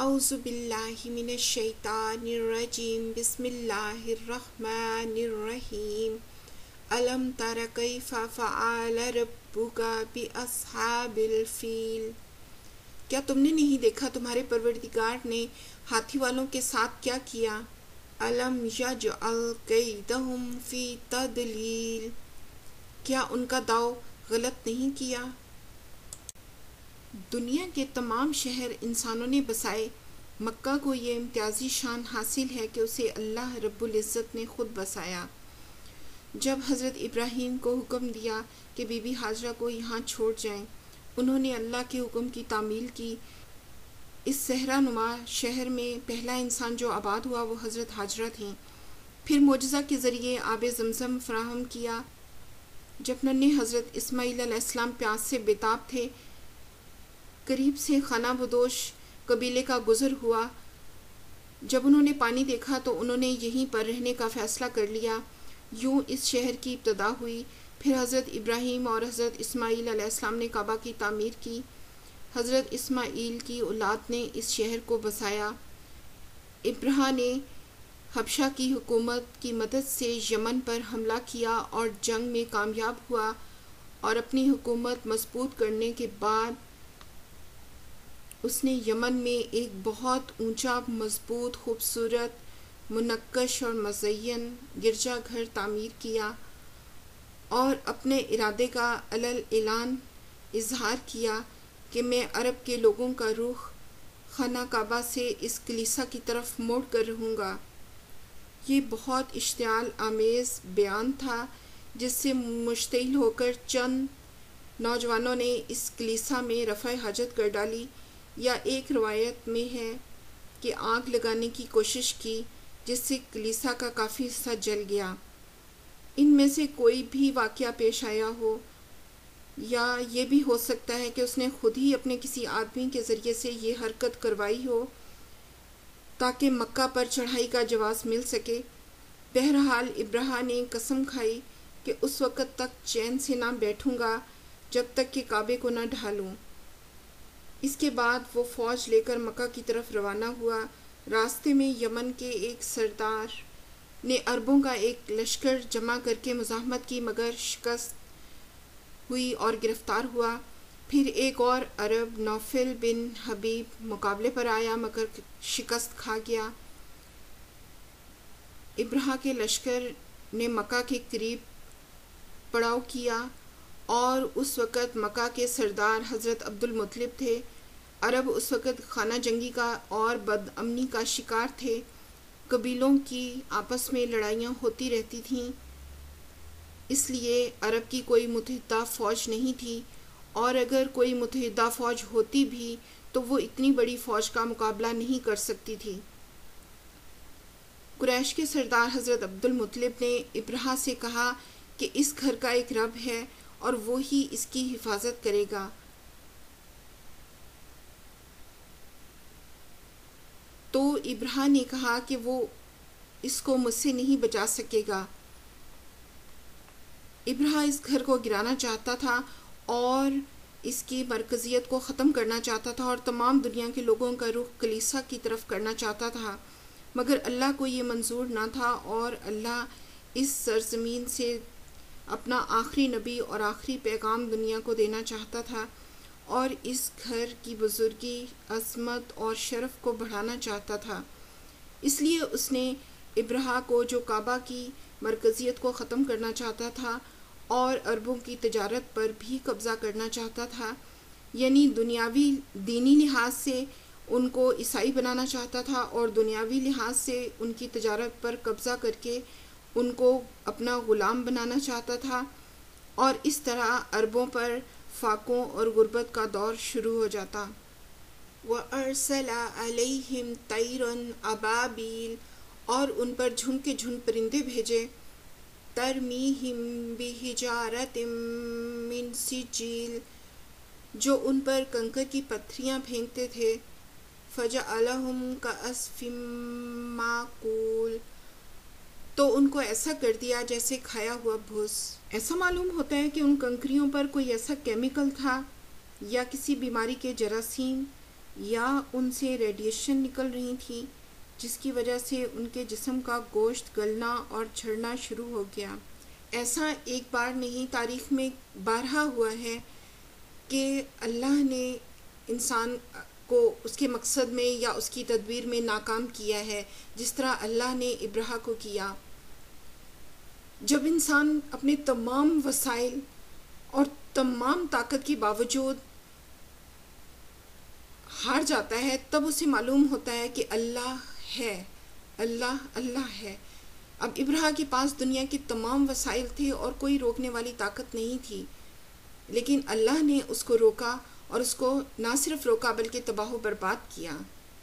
اعوذ باللہ من الشیطان الرجیم بسم اللہ الرحمن الرحیم الم تر کیف فعل ربک باصحاب الفیل، کیا تم نے نہیں دیکھا تمہارے پروردگار نے ہاتھی والوں کے ساتھ کیا کیا؟ الم یجعل کیدہم فی تضلیل، کیا ان کا داؤ غلط نہیں کیا؟ دنیا کے تمام شہر انسانوں نے بسائے، مکہ کو یہ امتیازی شان حاصل ہے کہ اسے اللہ رب العزت نے خود بسایا۔ جب حضرت ابراہیم کو حکم دیا کہ بی بی ہاجرہ کو یہاں چھوڑ جائیں، انہوں نے اللہ کے حکم کی تعمیل کی۔ اس صحرا نما شہر میں پہلا انسان جو آباد ہوا وہ حضرت ہاجرہ تھیں۔ پھر معجزہ کے ذریعے آب زمزم فراہم کیا۔ جب ننھے حضرت اسماعیل علیہ السلام پیاس سے بےتاب تھے، قریب سے خانہ بدوش قبیلے کا گزر ہوا۔ جب انہوں نے پانی دیکھا تو انہوں نے یہیں پر رہنے کا فیصلہ کر لیا۔ یوں اس شہر کی ابتدا ہوئی۔ پھر حضرت ابراہیم اور حضرت اسماعیل علیہ السلام نے کعبہ کی تعمیر کی۔ حضرت اسماعیل کی اولاد نے اس شہر کو بسایا۔ ابراہ نے حبشہ کی حکومت کی مدد سے یمن پر حملہ کیا اور جنگ میں کامیاب ہوا، اور اپنی حکومت مضبوط کرنے کے بعد اس نے یمن میں ایک بہت اونچا، مضبوط، خوبصورت، منقش اور مزین گرجا گھر تعمیر کیا، اور اپنے ارادے کا علل اعلان اظہار کیا کہ میں عرب کے لوگوں کا رخ خانہ کعبہ سے اس کلیسا کی طرف موڑ کر رہوں گا۔ یہ بہت اشتعال آمیز بیان تھا، جس سے مشتعل ہو کر چند نوجوانوں نے اس کلیسا میں رفع حاجت کر ڈالی، یا ایک روایت میں ہے کہ آگ لگانے کی کوشش کی، جس سے کلیسا کا کافی حصہ جل گیا۔ ان میں سے کوئی بھی واقعہ پیش آیا ہو، یا یہ بھی ہو سکتا ہے کہ اس نے خود ہی اپنے کسی آدمی کے ذریعے سے یہ حرکت کروائی ہو تاکہ مکہ پر چڑھائی کا جواز مل سکے۔ بہرحال ابراہ نے قسم کھائی کہ اس وقت تک چین سے نہ بیٹھوں گا جب تک کہ کعبے کو نہ ڈھالوں۔ اس کے بعد وہ فوج لے کر مکہ کی طرف روانہ ہوا۔ راستے میں یمن کے ایک سردار نے عربوں کا ایک لشکر جمع کر کے مزاحمت کی، مگر شکست ہوئی اور گرفتار ہوا۔ پھر ایک اور عرب نوفل بن حبیب مقابلے پر آیا، مگر شکست کھا گیا۔ ابراہ کے لشکر نے مکہ کے قریب پڑاؤ کیا، اور اس وقت مکہ کے سردار حضرت عبد المطلب تھے۔ عرب اس وقت خانہ جنگی کا اور بد امنی کا شکار تھے۔ قبیلوں کی آپس میں لڑائیاں ہوتی رہتی تھیں، اس لیے عرب کی کوئی متحدہ فوج نہیں تھی، اور اگر کوئی متحدہ فوج ہوتی بھی تو وہ اتنی بڑی فوج کا مقابلہ نہیں کر سکتی تھی۔ قریش کے سردار حضرت عبد المطلب نے ابراہ سے کہا کہ اس گھر کا ایک رب ہے اور وہی اس کی حفاظت کرے گا۔ تو ابراہ نے کہا کہ وہ اس کو مجھ سے نہیں بچا سکے گا۔ ابراہ اس گھر کو گرانا چاہتا تھا اور اس کی مرکزیت کو ختم کرنا چاہتا تھا، اور تمام دنیا کے لوگوں کا رخ کلیسا کی طرف کرنا چاہتا تھا، مگر اللہ کو یہ منظور نہ تھا، اور اللہ اس سرزمین سے اپنا آخری نبی اور آخری پیغام دنیا کو دینا چاہتا تھا، اور اس گھر کی بزرگی، عظمت اور شرف کو بڑھانا چاہتا تھا۔ اس لیے اس نے ابراہ کو، جو کعبہ کی مرکزیت کو ختم کرنا چاہتا تھا اور عربوں کی تجارت پر بھی قبضہ کرنا چاہتا تھا، یعنی دنیاوی دینی لحاظ سے ان کو عیسائی بنانا چاہتا تھا، اور دنیاوی لحاظ سے ان کی تجارت پر قبضہ کر کے ان کو اپنا غلام بنانا چاہتا تھا، اور اس طرح عربوں پر فاقوں اور غربت کا دور شروع ہو جاتا۔ وَأَرْسَلَ عَلَيْهِمْ طَيْرًا أَبَابِيلَ، اور ان پر جھنڈ کے جھنڈ پرندے بھیجے، تَرْمِيهِمْ بِحِجَارَةٍ مِّن سِجِّيلٍ، جو ان پر کنکر کی پتھریاں پھینکتے تھے، فَجَعَلَهُمْ كَعَصْفٍ مَّأْكُولٍ، تو ان کو ایسا کر دیا جیسے کھایا ہوا بھوس۔ ایسا معلوم ہوتا ہے کہ ان کنکریوں پر کوئی ایسا کیمیکل تھا، یا کسی بیماری کے جراثیم، یا ان سے ریڈیشن نکل رہی تھی جس کی وجہ سے ان کے جسم کا گوشت گلنا اور جھڑنا شروع ہو گیا۔ ایسا ایک بار نہیں، تاریخ میں بارہا ہوا ہے کہ اللہ نے انسان کو اس کے مقصد میں یا اس کی تدبیر میں ناکام کیا ہے، جس طرح اللہ نے ابرہہ کو کیا۔ جب انسان اپنے تمام وسائل اور تمام طاقت کے باوجود ہار جاتا ہے، تب اسے معلوم ہوتا ہے کہ اللہ ہے، اللہ ہے۔ اب ابرہہ کے پاس دنیا کے تمام وسائل تھے اور کوئی روکنے والی طاقت نہیں تھی، لیکن اللہ نے اس کو روکا، اور اس کو نہ صرف روکا بلکہ تباہ و برباد کیا۔